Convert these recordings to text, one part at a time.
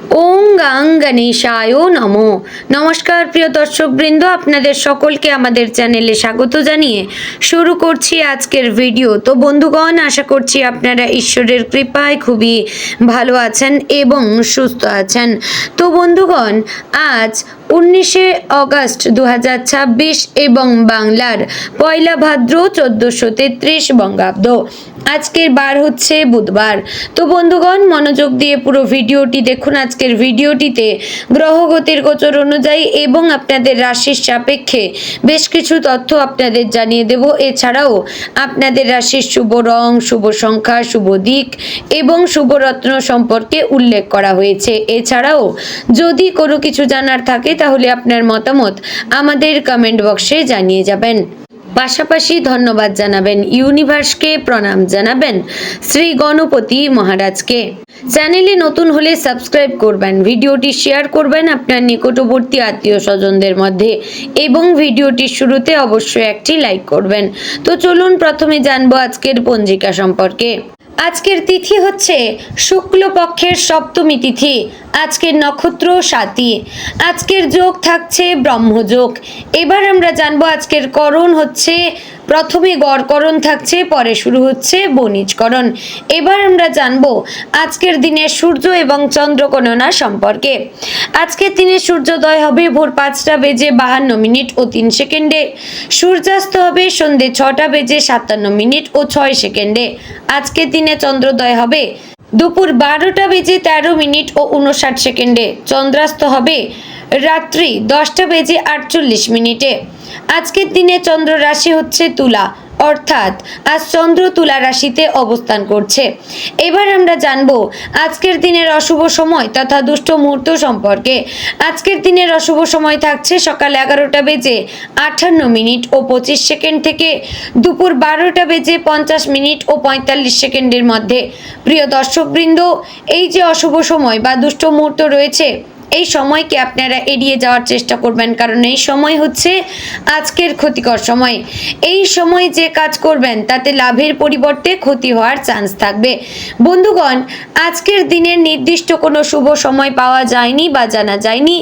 ওং গাং গণেশায় নমো। নমস্কার প্রিয় দর্শকবৃন্দ, আপনাদের সকলকে আমাদের চ্যানেলে স্বাগত জানিয়ে শুরু করছি আজকের ভিডিও। তো বন্ধুগণ, আশা করছি আপনারা ঈশ্বরের কৃপায় খুবই ভালো আছেন এবং সুস্থ আছেন। তো বন্ধুগণ, আজ 19শে অগস্ট 2026 এবং বাংলার পয়লা ভাদ্র 1433 বঙ্গাব্দ। আজকের বার হচ্ছে বুধবার। তো বন্ধুগণ, মনোযোগ দিয়ে পুরো ভিডিওটি দেখুন। আজকের ভিডিওটিতে গ্রহগতির গোচর অনুযায়ী এবং আপনাদের রাশির সাপেক্ষে বেশ কিছু তথ্য আপনাদের জানিয়ে দেব। এছাড়াও আপনাদের রাশির শুভ রং, শুভ সংখ্যা, শুভ দিক এবং শুভ রত্ন সম্পর্কে উল্লেখ করা হয়েছে। এছাড়াও যদি কোনো কিছু জানার থাকে তাহলে আপনার মতামত আমাদের কমেন্ট বক্সে জানিয়ে যাবেন। পাশাপাশি ধন্যবাদ জানাবেন ইউনিভার্সকে, প্রণাম জানাবেন শ্রী গণপতি মহারাজকে। চ্যানেলে নতুন হলে সাবস্ক্রাইব করবেন, ভিডিওটি শেয়ার করবেন আপনার নিকটবর্তী আত্মীয় স্বজনদের মধ্যে এবং ভিডিওটির শুরুতে অবশ্যই একটি লাইক করবেন। তো চলুন প্রথমে জানবো আজকের পঞ্জিকা সম্পর্কে। আজকের তিথি হচ্ছে শুক্লপক্ষের সপ্তমী তিথি। আজকের নক্ষত্র স্বাতী। আজকের যোগ থাকছে ব্রহ্মযোগ। এবার আমরা জানবো আজকের করণ হচ্ছে, প্রথমে গড়করণ থাকছে, পরে শুরু হচ্ছে বণিজকরণ। এবার আমরা জানবো আজকের দিনে সূর্য এবং চন্দ্র গণনা সম্পর্কে। আজকের দিনে সূর্যোদয় হবে ভোর 5:52 ও 3 সেকেন্ডে। সূর্যাস্ত হবে সন্ধে 6:57 ও 6 সেকেন্ডে। আজকের দিনে চন্দ্রোদয় হবে দুপুর 12:13 ও 59 সেকেন্ডে। চন্দ্রাস্ত হবে রাত্রি 10:48। আজকের দিনে চন্দ্র রাশি হচ্ছে তুলা, অর্থাৎ আজ চন্দ্র তুলা রাশিতে অবস্থান করছে। এবার আমরা জানবো আজকের দিনের অশুভ সময় তথা দুষ্ট মুহূর্ত সম্পর্কে। আজকের দিনের অশুভ সময় থাকছে সকাল 11:58 ও 25 সেকেন্ড থেকে দুপুর 12:50 ও 45 সেকেন্ডের মধ্যে। প্রিয় দর্শকবৃন্দ, এই যে অশুভ সময় বা দুষ্ট মুহূর্ত রয়েছে, এই সময়কে আপনারা এড়িয়ে যাওয়ার চেষ্টা করবেন, কারণ এই সময় হচ্ছে আজকের ক্ষতিকর সময়। এই সময় যে কাজ করবেন তাতে লাভের পরিবর্তে ক্ষতি হওয়ার চান্স থাকবে। বন্ধুগণ, আজকের দিনের নির্দিষ্ট কোনো শুভ সময় পাওয়া যায়নি বা জানা যায়নি।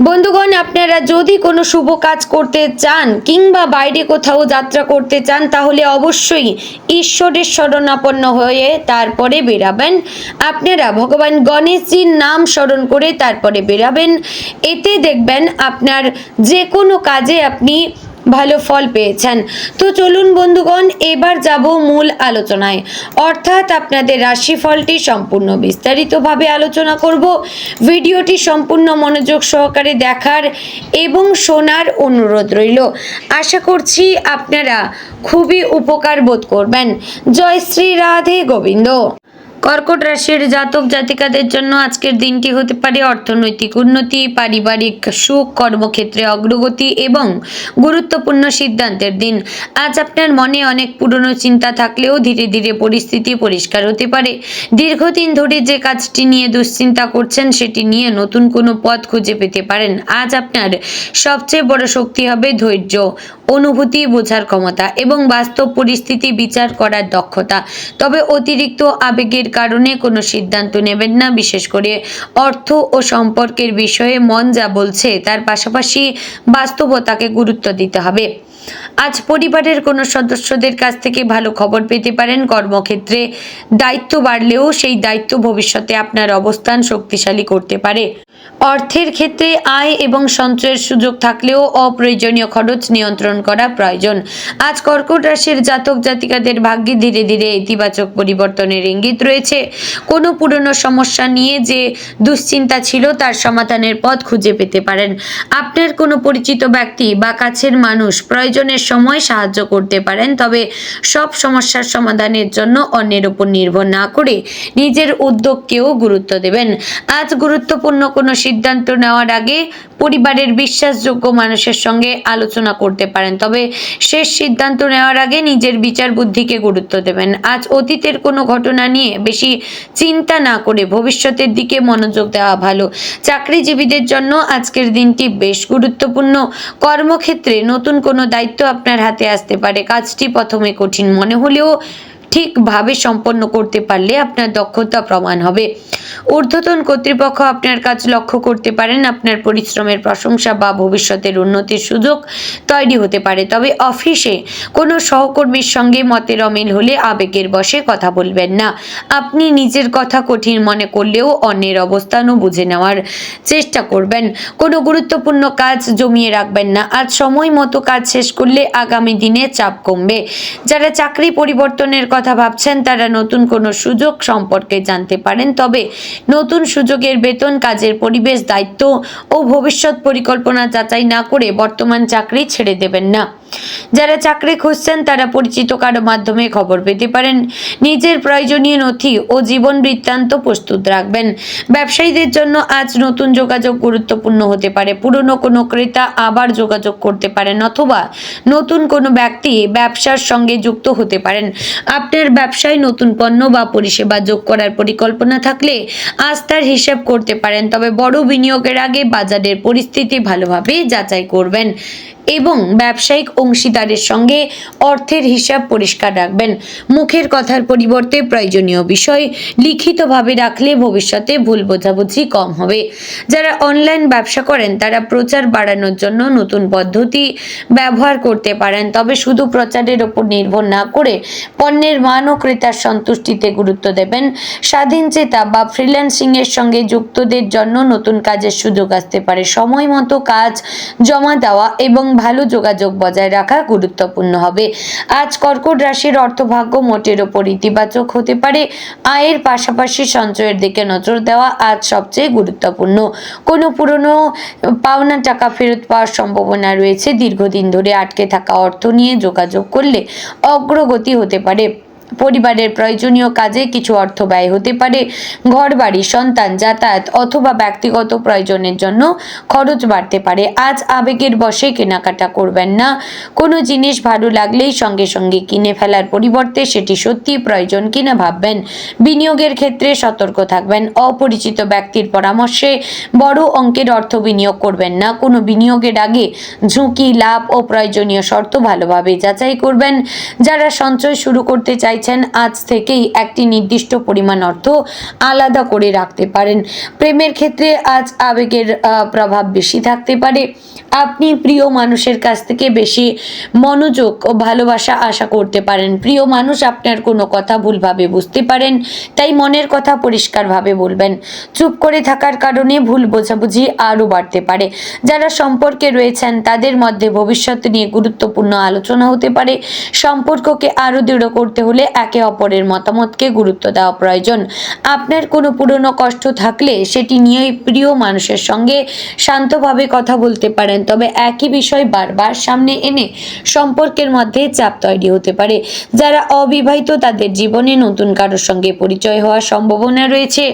বন্ধুগণ, আপনারা যদি কোনো শুভ কাজ করতে চান কিংবা বাইরে কোথাও যাত্রা করতে চান তাহলে অবশ্যই ঈশ্বরের শরণাপন্ন হয়ে তারপরে বেরাবেন। আপনারা ভগবান গণেশজির নাম স্মরণ করে তারপরে বেরাবেন। এতে দেখবেন আপনার যে কোনো কাজে আপনি ভালো ফল পেয়েছেন। তো চলুন বন্ধুগণ, এবার যাব মূল আলোচনায়, অর্থাৎ আপনাদের রাশিফলটি সম্পূর্ণ বিস্তারিতভাবে আলোচনা করব। ভিডিওটি সম্পূর্ণ মনোযোগ সহকারে দেখার এবং শোনার অনুরোধ রইল। আশা করছি আপনারা খুবই উপকার বোধ করবেন। জয় শ্রী রাধে গোবিন্দ। কর্কট রাশির জাতক জাতিকাদের জন্য আজকের দিনটি হতে পারে অর্থনৈতিক উন্নতি, পারিবারিক সুখ, কর্মক্ষেত্রে অগ্রগতি এবং গুরুত্বপূর্ণ সিদ্ধান্তের দিন। আজ আপনার মনে অনেক পুরনো চিন্তা থাকলেও ধীরে ধীরে পরিস্থিতি পরিষ্কার হতে পারে। দীর্ঘদিন ধরে যে কাজটি নিয়ে দুশ্চিন্তা করছেন সেটি নিয়ে নতুন কোনো পথ খুঁজে পেতে পারেন। আজ আপনার সবচেয়ে বড় শক্তি হবে ধৈর্য, অনুভূতি বোঝার ক্ষমতা এবং বাস্তব পরিস্থিতি বিচার করার দক্ষতা। তবে অতিরিক্ত আবেগের কারণে কোনো সিদ্ধান্ত নেবেন না। বিশেষ করে অর্থ ও সম্পর্কের বিষয়ে মন যা বলছে তার পাশাপাশি বাস্তবতাকে গুরুত্ব দিতে হবে। আজ পরিবারের কোনো সদস্যদের কাছ থেকে ভালো খবর পেতে পারেন। কর্মক্ষেত্রে দায়িত্ব বাড়লেও সেই দায়িত্ব ভবিষ্যতে আপনার অবস্থান শক্তিশালী করতে পারে। অর্থের ক্ষেত্রে আয় এবং সঞ্চয়ের সুযোগ থাকলেও অপ্রয়োজনীয় খরচ নিয়ন্ত্রণ করা প্রয়োজন। আজ কর্কট রাশির জাতক জাতিকাদের ভাগ্যে ধীরে ধীরে ইতিবাচক পরিবর্তনের ইঙ্গিত রয়েছে। কোনো পুরনো সমস্যা নিয়ে যে দুশ্চিন্তা ছিল তার সমাধানের পথ খুঁজে পেতে পারেন। আপনার কোনো পরিচিত ব্যক্তি বা কাছের মানুষ প্রয়োজনের সময় সাহায্য করতে পারেন। তবে সব সমস্যার সমাধানের জন্য অন্যের উপর নির্ভর না করে নিজের উদ্যোগকেও গুরুত্ব দেবেন। আজ গুরুত্বপূর্ণ কোনো সিদ্ধান্ত নেওয়ার আগে পরিবারের বিশ্বাসযোগ্য মানুষের সঙ্গে আলোচনা করতে পারেন। তবে শেষ সিদ্ধান্ত নেওয়ার আগে নিজের বিচার বুদ্ধিকে গুরুত্ব দেবেন। আজ অতীতের কোনো ঘটনা নিয়ে বেশি চিন্তা না করে ভবিষ্যতের দিকে মনোযোগ দেওয়া ভালো। চাকরিজীবীদের জন্য আজকের দিনটি বেশ গুরুত্বপূর্ণ। কর্মক্ষেত্রে নতুন কোনো দায়িত্ব আপনার হাতে আসতে পারে। কাজটি প্রথমে কঠিন মনে হলেও ঠিকভাবে সম্পন্ন করতে পারলে আপনার দক্ষতা প্রমাণ হবে। ঊর্ধ্বতন কর্তৃপক্ষ আপনার কাজ লক্ষ্য করতে পারেন, আপনার পরিশ্রমের প্রশংসা বা ভবিষ্যতের উন্নতির সুযোগ তৈরি হতে পারে। তবে অফিসে কোনো সহকর্মীর সঙ্গে মতের অমিল হলে আবেগের বশে কথা বলবেন না। আপনি নিজের কথা কঠিন মনে করলেও অন্যের অবস্থানও বুঝে নেওয়ার চেষ্টা করবেন। কোনো গুরুত্বপূর্ণ কাজ জমিয়ে রাখবেন না। আজ সময় মতো কাজ শেষ করলে আগামী দিনে চাপ কমবে। যারা চাকরি পরিবর্তনের কথা ভাবছেন তারা নতুন কোনো সুযোগ সম্পর্কে জানতে পারেন, তবে নতুন সুযোগের বেতন, কাজের পরিবেশ, দায়িত্ব ও ভবিষ্যৎ পরিকল্পনা যাচাই না করে বর্তমান চাকরি ছেড়ে দেবেন না। যারা চাকরি খুঁজছেন তারা পরিচিত কারো মাধ্যমে খবর পেতে পারেন। নিজের প্রয়োজনীয় নথি ও জীবন বৃত্তান্ত প্রস্তুত রাখবেন। ব্যবসায়ীদের জন্য আজ নতুন যোগাযোগ গুরুত্বপূর্ণ হতে পারে। পুরনো কোনো ক্রেতা আবার যোগাযোগ করতে পারেন অথবা নতুন কোনো ব্যক্তি ব্যবসার সঙ্গে যুক্ত হতে পারেন। আপনার ব্যবসায় নতুন পণ্য বা পরিষেবা যোগ করার পরিকল্পনা থাকলে আজ তার হিসাব করতে পারেন, তবে বড় বিনিয়োগের আগে বাজারের পরিস্থিতি ভালোভাবে যাচাই করবেন এবং ব্যবসায়িক অংশীদারের সঙ্গে অর্থের হিসাব পরিষ্কার রাখবেন। মুখের কথার পরিবর্তে প্রয়োজনীয় বিষয় লিখিতভাবে রাখলে ভবিষ্যতে ভুল বোঝাবুঝি কম হবে। যারা অনলাইন ব্যবসা করেন তারা প্রচার বাড়ানোর জন্য নতুন পদ্ধতি ব্যবহার করতে পারেন, তবে শুধু প্রচারের ওপর নির্ভর না করে পণ্যের মান ও ক্রেতার সন্তুষ্টিতে গুরুত্ব দেবেন। স্বাধীনচেতা বা ফ্রিল্যান্সিং এর সঙ্গে যুক্তদের জন্য নতুন কাজের সুযোগ আসতে পারে। সময় মতো কাজ জমা দেওয়া এবং ভালো যোগাযোগ বজায় রাখা গুরুত্বপূর্ণ হবে। আজ কর্কট রাশির অর্থভাগ্য মোটের ওপর ইতিবাচক হতে পারে। আয়ের পাশাপাশি সঞ্চয়ের দিকে নজর দেওয়া আজ সবচেয়ে গুরুত্বপূর্ণ। কোনো পুরনো পাওনা টাকা ফেরত পাওয়ার সম্ভাবনা রয়েছে। দীর্ঘদিন ধরে আটকে থাকা অর্থ নিয়ে যোগাযোগ করলে অগ্রগতি হতে পারে। পরিবারের প্রয়োজনীয় কাজে কিছু অর্থ ব্যয় হতে পারে। ঘরবাড়ি, সন্তান, যাতায়াত অথবা ব্যক্তিগত প্রয়োজনের জন্য খরচ বাড়তে পারে। আজ আবেগের বশে কেনাকাটা করবেন না। কোনো জিনিস ভালো লাগলেই সঙ্গে সঙ্গে কিনে ফেলার পরিবর্তে সেটি সত্যি প্রয়োজন কিনা ভাববেন। বিনিয়োগের ক্ষেত্রে সতর্ক থাকবেন। অপরিচিত ব্যক্তির পরামর্শে বড় অঙ্কের অর্থ বিনিয়োগ করবেন না। কোনো বিনিয়োগের আগে ঝুঁকি, লাভ ও প্রয়োজনীয় শর্ত ভালোভাবে যাচাই করবেন। যারা সঞ্চয় শুরু করতে চাইছেন আজ থেকেই একটি নির্দিষ্ট পরিমাণ অর্থ আলাদা করে রাখতে পারেন। প্রেমের ক্ষেত্রে আজ আবেগের প্রভাব বেশি থাকতে পারে। আপনি প্রিয় মানুষের কাছ থেকে বেশি মনোযোগ ও ভালোবাসা আশা করতে পারেন। প্রিয় মানুষ আপনার কোনো কথা ভুলভাবে বুঝতে পারেন, তাই মনের কথা পরিষ্কারভাবে বলবেন। চুপ করে থাকার কারণে ভুল বোঝাবুঝি আরও বাড়তে পারে। যারা সম্পর্কে রয়েছেন তাদের মধ্যে ভবিষ্যৎ নিয়ে গুরুত্বপূর্ণ আলোচনা হতে পারে। সম্পর্ককে আরও দৃঢ় করতে হলে একে অপরের মতামতকে গুরুত্ব দেওয়া প্রয়োজন। আপনার কোনো পুরনো কষ্ট থাকলে সেটি নিয়ে প্রিয় মানুষের সঙ্গে শান্তভাবে কথা বলতে পারেন, তবে একই বিষয় বারবার সামনে এনে সম্পর্কের মধ্যে চাপ তৈরি হতে পারে। যারা অবিবাহিত তাদের জীবনে নতুন কারোর সঙ্গে পরিচয় হওয়ার সম্ভাবনা রয়েছে।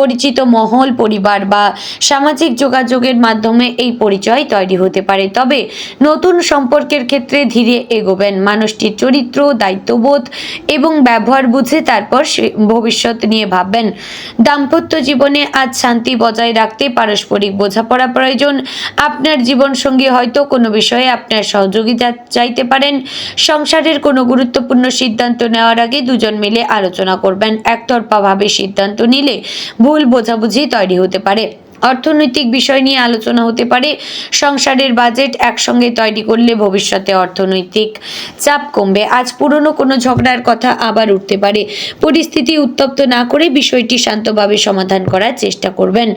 পরিচিত মহল, পরিবার বা সামাজিক যোগাযোগের মাধ্যমে এই পরিচয় তৈরি হতে পারে, তবে নতুন সম্পর্কের ক্ষেত্রে ধীরে এগোবেন। মানুষটির চরিত্র, দায়িত্ববোধ এবং ব্যবহার বুঝে তারপর ভবিষ্যৎ নিয়ে ভাববেন। দাম্পত্য জীবনে আজ শান্তি বজায় রাখতে পারস্পরিক বোঝাপড়া প্রয়োজন। আপনার জীবনসঙ্গী হয়তো কোনো বিষয়ে আপনার সহযোগিতা চাইতে পারেন। সংসারের কোনো গুরুত্বপূর্ণ সিদ্ধান্ত নেওয়ার আগে দুজন মিলে আলোচনা করবেন। একতরফাভাবে সিদ্ধান্ত নিলে ভুল বোঝাবুঝি তৈরি হতে পারে। অর্থনৈতিক বিষয় নিয়ে আলোচনা হতে পারে। সংসারের বাজেট একসঙ্গে তৈরি করলে ভবিষ্যতে অর্থনৈতিক চাপ কমবে। আজ পুরনো কোনো ঝগড়ার কথা আবার উঠতে পারে। পরিস্থিতি উত্তপ্ত না করে বিষয়টি শান্তভাবে সমাধান করার চেষ্টা করবেন।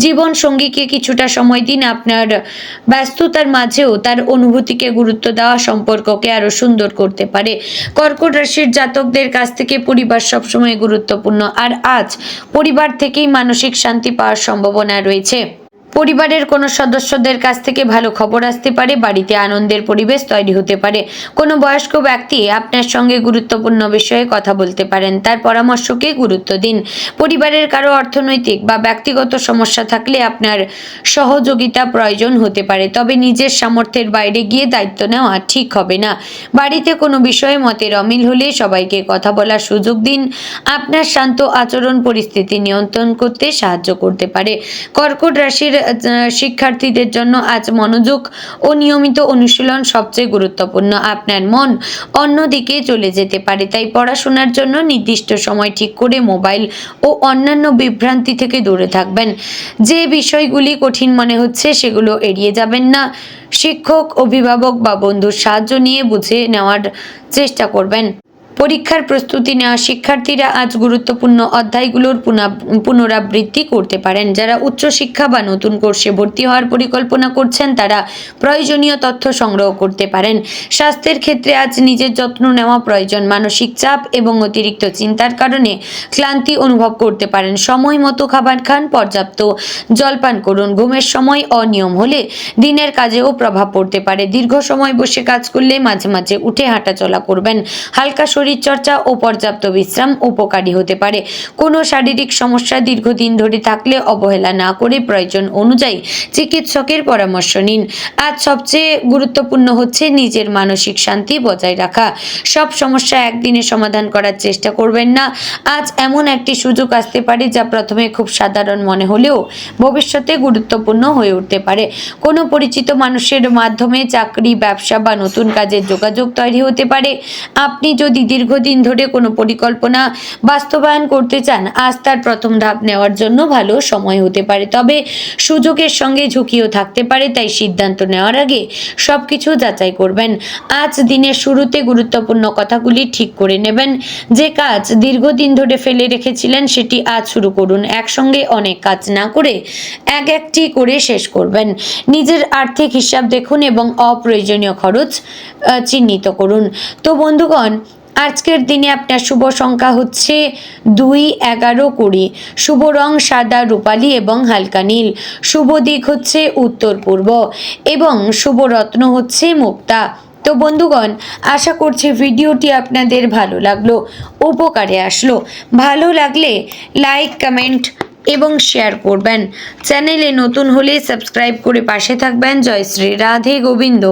জীবন সঙ্গীকে কিছুটা সময় দিন। আপনার ব্যস্ততার মাঝেও তার অনুভূতিকে গুরুত্ব দেওয়া সম্পর্ককে আরও সুন্দর করতে পারে। কর্কট রাশির জাতকদের কাছ থেকে পরিবার সবসময় গুরুত্বপূর্ণ, আর আজ পরিবার থেকেই মানসিক শান্তি পাওয়ার সম্ভাবনা রয়েছে। পরিবারের কোনো সদস্যদের কাছ থেকে ভালো খবর আসতে পারে। বাড়িতে আনন্দের পরিবেশ তৈরি হতে পারে। কোনো বয়স্ক ব্যক্তি আপনার সঙ্গে গুরুত্বপূর্ণ বিষয়ে কথা বলতে পারেন, তার পরামর্শকে গুরুত্ব দিন। পরিবারের কারো অর্থনৈতিক বা ব্যক্তিগত সমস্যা থাকলে আপনার সহযোগিতা প্রয়োজন হতে পারে, তবে নিজের সামর্থ্যের বাইরে গিয়ে দায়িত্ব নেওয়া ঠিক হবে না। বাড়িতে কোনো বিষয়ে মতের অমিল হলে সবাইকে কথা বলার সুযোগ দিন। আপনার শান্ত আচরণ পরিস্থিতি নিয়ন্ত্রণ করতে সাহায্য করতে পারে। কর্কট রাশির শিক্ষার্থীদের জন্য আজ মনোযোগ ও নিয়মিত অনুশীলন সবচেয়ে গুরুত্বপূর্ণ। আপনার মন অন্যদিকে চলে যেতে পারে, তাই পড়াশোনার জন্য নির্দিষ্ট সময় ঠিক করে মোবাইল ও অন্যান্য বিভ্রান্তি থেকে দূরে থাকবেন। যে বিষয়গুলি কঠিন মনে হচ্ছে সেগুলো এড়িয়ে যাবেন না। শিক্ষক, অভিভাবক বা বন্ধুর সাহায্য নিয়ে বুঝে নেওয়ার চেষ্টা করবেন। পরীক্ষার প্রস্তুতি নেওয়া শিক্ষার্থীরা আজ গুরুত্বপূর্ণ অধ্যায়গুলোর পুনরাবৃত্তি করতে পারেন। যারা উচ্চশিক্ষা বা নতুন কোর্সে ভর্তি হওয়ার পরিকল্পনা করছেন তারা প্রয়োজনীয় তথ্য সংগ্রহ করতে পারেন। স্বাস্থ্যের ক্ষেত্রে আজ নিজের যত্ন নেওয়া প্রয়োজন। মানসিক চাপ এবং অতিরিক্ত চিন্তার কারণে ক্লান্তি অনুভব করতে পারেন। সময় মতো খাবার খান, পর্যাপ্ত জলপান করুন। ঘুমের সময় অনিয়ম হলে দিনের কাজেও প্রভাব পড়তে পারে। দীর্ঘ সময় বসে কাজ করলে মাঝে মাঝে উঠে হাঁটাচলা করবেন। হালকা শরীরচর্চা ও পর্যাপ্ত বিশ্রাম উপকারী হতে পারে। কোনো শারীরিক সমস্যা দীর্ঘদিন ধরে থাকলে অবহেলা না করে প্রয়োজন অনুযায়ী চিকিৎসকের পরামর্শ নিন। আজ সবচেয়ে গুরুত্বপূর্ণ হচ্ছে নিজের মানসিক শান্তি বজায় রাখা। সব সমস্যা একদিনে সমাধান করার চেষ্টা করবেন না। আজ এমন একটি সুযোগ আসতে পারে যা প্রথমে খুব সাধারণ মনে হলেও ভবিষ্যতে গুরুত্বপূর্ণ হয়ে উঠতে পারে। কোনো পরিচিত মানুষের মাধ্যমে চাকরি, ব্যবসা বা নতুন কাজের যোগাযোগ তৈরি হতে পারে। আপনি যদি দীর্ঘদিন ধরে কোনো পরিকল্পনা বাস্তবায়ন করতে চান, আজ তার প্রথম ধাপ নেওয়ার জন্য ভালো সময় হতে পারে। তবে সুযোগের সঙ্গে ঝুঁকিও থাকতে পারে, তাই সিদ্ধান্ত নেওয়ার আগে সবকিছু যাচাই করবেন। আজ দিনের শুরুতে গুরুত্বপূর্ণ কথাগুলি ঠিক করে নেবেন। যে কাজ দীর্ঘদিন ধরে ফেলে রেখেছিলেন সেটি আজ শুরু করুন। একসঙ্গে অনেক কাজ না করে একটি করে শেষ করবেন। নিজের আর্থিক হিসাব দেখুন এবং অপ্রয়োজনীয় খরচ চিহ্নিত করুন। তো বন্ধুগণ, আজকের দিনে আপনার শুভ সংখ্যা হচ্ছে 2, 11, 20। শুভ রং সাদা, রূপালী এবং হালকা নীল। শুভ দিক হচ্ছে উত্তর পূর্ব এবং শুভ রত্ন হচ্ছে মুক্তা। তো বন্ধুগণ, আশা করছি ভিডিওটি আপনাদের ভালো লাগলো, উপকারে আসলো। ভালো লাগলে লাইক, কমেন্ট এবং শেয়ার করবেন। চ্যানেলে নতুন হলে সাবস্ক্রাইব করে পাশে থাকবেন। জয় শ্রী রাধে গোবিন্দ।